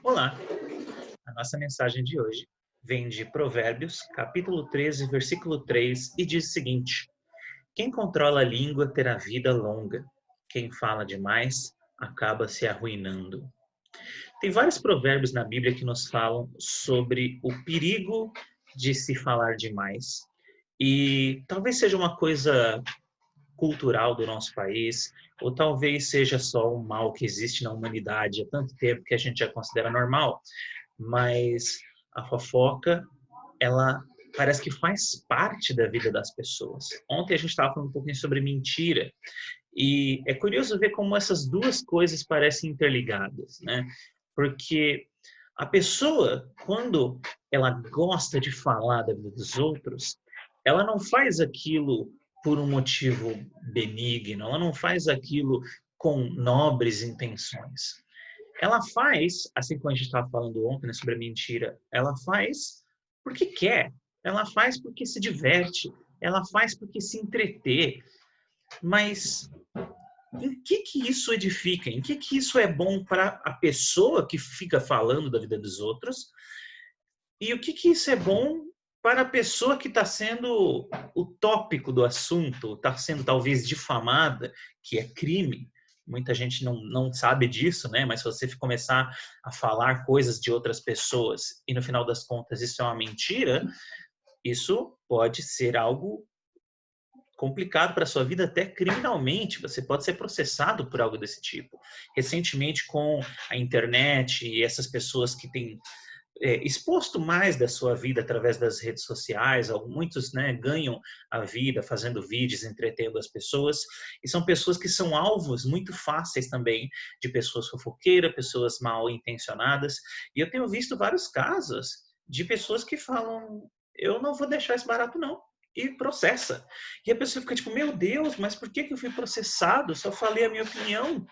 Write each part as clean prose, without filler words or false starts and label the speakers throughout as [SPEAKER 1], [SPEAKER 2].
[SPEAKER 1] Olá, a nossa mensagem de hoje vem de Provérbios, capítulo 13, versículo 3, e diz o seguinte: Quem controla a língua terá vida longa, quem fala demais acaba se arruinando. Tem vários provérbios na Bíblia que nos falam sobre o perigo de se falar demais. E talvez seja uma coisa cultural do nosso país, ou talvez seja só um mal que existe na humanidade há tanto tempo que a gente já considera normal, mas a fofoca, ela parece que faz parte da vida das pessoas. Ontem a gente estava falando um pouquinho sobre mentira, e é curioso ver como essas duas coisas parecem interligadas, né? Porque a pessoa, quando ela gosta de falar da vida dos outros, ela não faz aquilo por um motivo benigno, ela não faz aquilo com nobres intenções. Ela faz, assim como a gente estava falando ontem, né, sobre a mentira, ela faz porque quer, ela faz porque se diverte, ela faz porque se entreter, mas em que isso edifica? Em que isso é bom para a pessoa que fica falando da vida dos outros? E o que isso é bom para a pessoa que está sendo o tópico do assunto, está sendo talvez difamada, que é crime? Muita gente não sabe disso, né? Mas se você começar a falar coisas de outras pessoas e no final das contas isso é uma mentira, isso pode ser algo complicado para a sua vida, até criminalmente. Você pode ser processado por algo desse tipo. Recentemente, com a internet e essas pessoas que têm exposto mais da sua vida através das redes sociais, muitos, né, ganham a vida fazendo vídeos, entretendo as pessoas, e são pessoas que são alvos muito fáceis também de pessoas fofoqueiras, pessoas mal intencionadas, e eu tenho visto vários casos de pessoas que falam, eu não vou deixar isso barato não, e processa. E a pessoa fica tipo, meu Deus, mas por que eu fui processado? Só falei a minha opinião.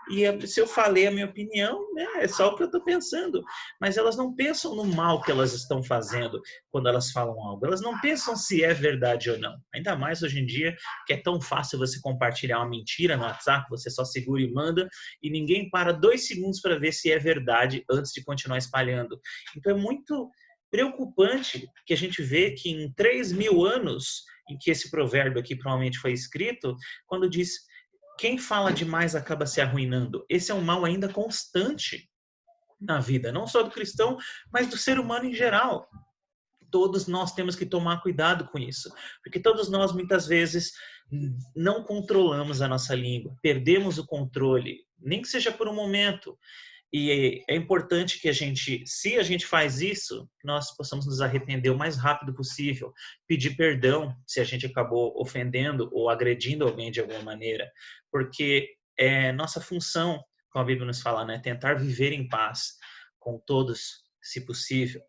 [SPEAKER 1] E se eu falei a minha opinião, né, é só o que eu estou pensando. Mas elas não pensam no mal que elas estão fazendo quando elas falam algo. Elas não pensam se é verdade ou não. Ainda mais hoje em dia, que é tão fácil você compartilhar uma mentira no WhatsApp, você só segura e manda, e ninguém para 2 segundos para ver se é verdade antes de continuar espalhando. Então é muito preocupante que a gente vê que em 3.000 anos em que esse provérbio aqui provavelmente foi escrito, quando diz quem fala demais acaba se arruinando. Esse é um mal ainda constante na vida, não só do cristão, mas do ser humano em geral. Todos nós temos que tomar cuidado com isso, porque todos nós muitas vezes não controlamos a nossa língua, perdemos o controle, nem que seja por um momento. E é importante que a gente, se a gente faz isso, nós possamos nos arrepender o mais rápido possível, pedir perdão se a gente acabou ofendendo ou agredindo alguém de alguma maneira, porque é nossa função, como a Bíblia nos fala, né, tentar viver em paz com todos, se possível.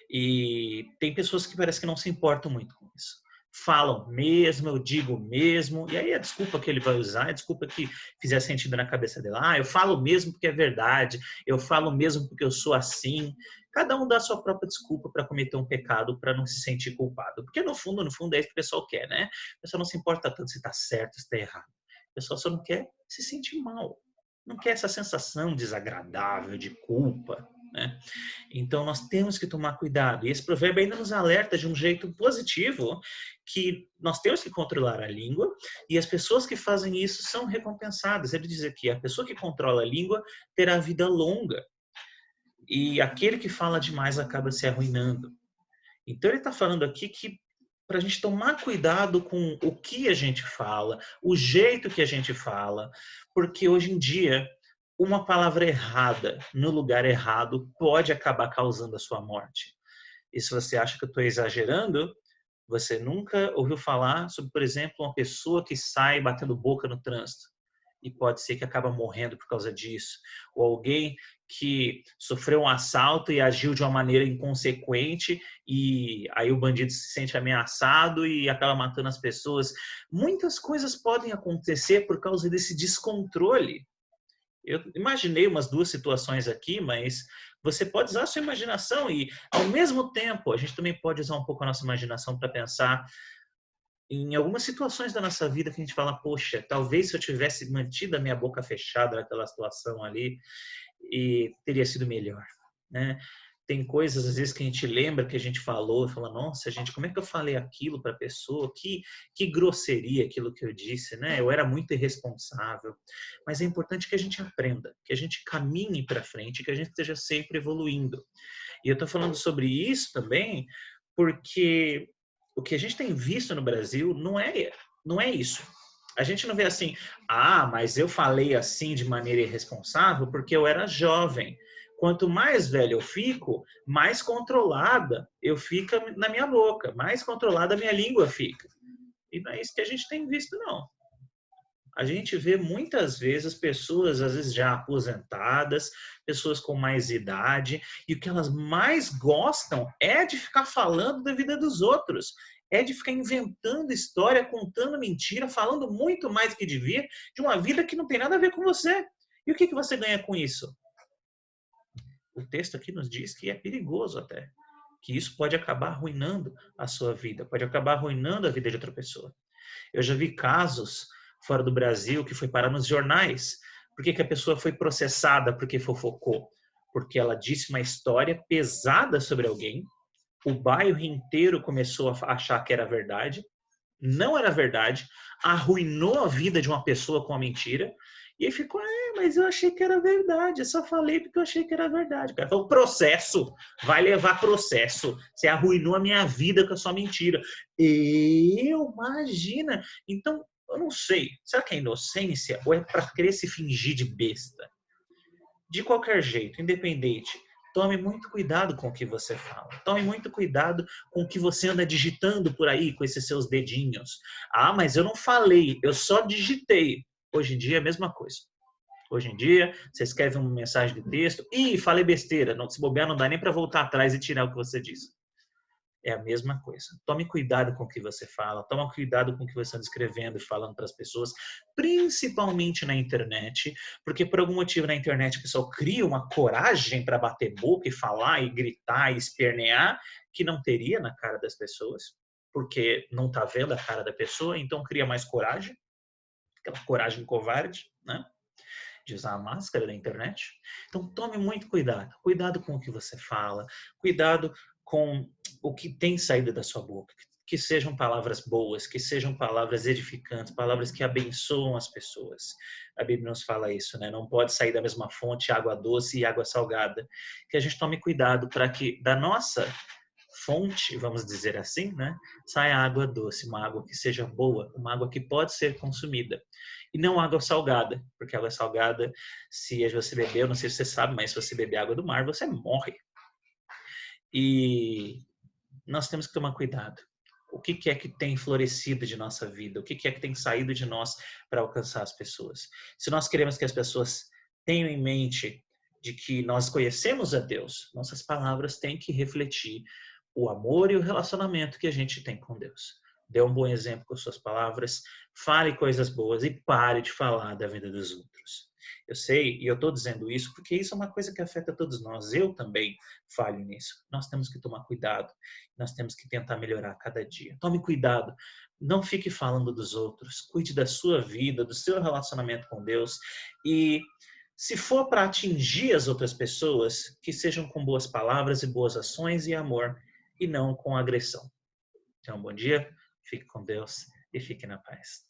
[SPEAKER 1] E tem pessoas que parece que não se importam muito com isso. Falam mesmo, eu digo mesmo, e aí a desculpa que ele vai usar, a desculpa que fizer sentido na cabeça dele. Ah, eu falo mesmo porque é verdade, eu falo mesmo porque eu sou assim. Cada um dá a sua própria desculpa para cometer um pecado, para não se sentir culpado. Porque no fundo, é isso que o pessoal quer, né? O pessoal não se importa tanto se está certo, se está errado. O pessoal só não quer se sentir mal. Não quer essa sensação desagradável de culpa, né? Então nós temos que tomar cuidado. E esse provérbio ainda nos alerta de um jeito positivo que nós temos que controlar a língua e as pessoas que fazem isso são recompensadas. Ele diz aqui, a pessoa que controla a língua terá vida longa e aquele que fala demais acaba se arruinando. Então ele está falando aqui que para a gente tomar cuidado com o que a gente fala, o jeito que a gente fala, porque hoje em dia uma palavra errada no lugar errado pode acabar causando a sua morte. E se você acha que eu estou exagerando, você nunca ouviu falar sobre, por exemplo, uma pessoa que sai batendo boca no trânsito e pode ser que acaba morrendo por causa disso, ou alguém que sofreu um assalto e agiu de uma maneira inconsequente e aí o bandido se sente ameaçado e acaba matando as pessoas. Muitas coisas podem acontecer por causa desse descontrole. Eu imaginei umas duas situações aqui, mas você pode usar a sua imaginação e, ao mesmo tempo, a gente também pode usar um pouco a nossa imaginação para pensar em algumas situações da nossa vida que a gente fala, poxa, talvez se eu tivesse mantido a minha boca fechada naquela situação ali, e teria sido melhor, né? Tem coisas, às vezes, que a gente lembra que a gente falou, e fala, nossa, gente, como é que eu falei aquilo para a pessoa? Que grosseria aquilo que eu disse, né? Eu era muito irresponsável. Mas é importante que a gente aprenda, que a gente caminhe para frente, que a gente esteja sempre evoluindo. E eu estou falando sobre isso também porque o que a gente tem visto no Brasil não é isso. A gente não vê assim, mas eu falei assim de maneira irresponsável porque eu era jovem. Quanto mais velho eu fico, mais controlada eu fico na minha boca, mais controlada a minha língua fica. E não é isso que a gente tem visto, não. A gente vê muitas vezes pessoas, às vezes já aposentadas, pessoas com mais idade, e o que elas mais gostam é de ficar falando da vida dos outros, é de ficar inventando história, contando mentira, falando muito mais do que devia, de uma vida que não tem nada a ver com você. E o que você ganha com isso? O texto aqui nos diz que é perigoso até, que isso pode acabar arruinando a sua vida, pode acabar arruinando a vida de outra pessoa. Eu já vi casos fora do Brasil que foi parar nos jornais. Por que a pessoa foi processada porque fofocou? Porque ela disse uma história pesada sobre alguém, o bairro inteiro começou a achar que era verdade, não era verdade, arruinou a vida de uma pessoa com a mentira, e aí ficou, mas eu achei que era verdade, eu só falei porque eu achei que era verdade. O cara falou, processo, vai levar processo, você arruinou a minha vida com a sua mentira. Imagina! Então, eu não sei, será que é inocência ou é para querer se fingir de besta? De qualquer jeito, independente, tome muito cuidado com o que você fala. Tome muito cuidado com o que você anda digitando por aí com esses seus dedinhos. Mas eu não falei, eu só digitei. Hoje em dia é a mesma coisa. Hoje em dia, você escreve uma mensagem de texto e falei besteira. Não, se bobear, não dá nem para voltar atrás e tirar o que você disse. É a mesma coisa. Tome cuidado com o que você fala, tome cuidado com o que você está escrevendo e falando para as pessoas, principalmente na internet, porque por algum motivo na internet o pessoal cria uma coragem para bater boca e falar e gritar e espernear que não teria na cara das pessoas, porque não está vendo a cara da pessoa, então cria mais coragem, aquela coragem covarde, né? De usar a máscara da internet. Então tome muito cuidado. Cuidado com o que você fala, cuidado com o que tem saído da sua boca. Que sejam palavras boas, que sejam palavras edificantes, palavras que abençoam as pessoas. A Bíblia nos fala isso, né? Não pode sair da mesma fonte água doce e água salgada. Que a gente tome cuidado para que da nossa fonte, vamos dizer assim, né, saia água doce, uma água que seja boa, uma água que pode ser consumida. E não água salgada, porque água salgada, se você beber, eu não sei se você sabe, mas se você beber água do mar, você morre. E nós temos que tomar cuidado. O que é que tem florescido de nossa vida? O que é que tem saído de nós para alcançar as pessoas? Se nós queremos que as pessoas tenham em mente de que nós conhecemos a Deus, nossas palavras têm que refletir o amor e o relacionamento que a gente tem com Deus. Dê um bom exemplo com suas palavras, fale coisas boas e pare de falar da vida dos outros. Eu sei, e eu estou dizendo isso porque isso é uma coisa que afeta todos nós. Eu também falho nisso. Nós temos que tomar cuidado, nós temos que tentar melhorar cada dia. Tome cuidado, não fique falando dos outros, cuide da sua vida, do seu relacionamento com Deus e se for para atingir as outras pessoas, que sejam com boas palavras e boas ações e amor, e não com agressão. Então, bom dia, fique com Deus e fique na paz.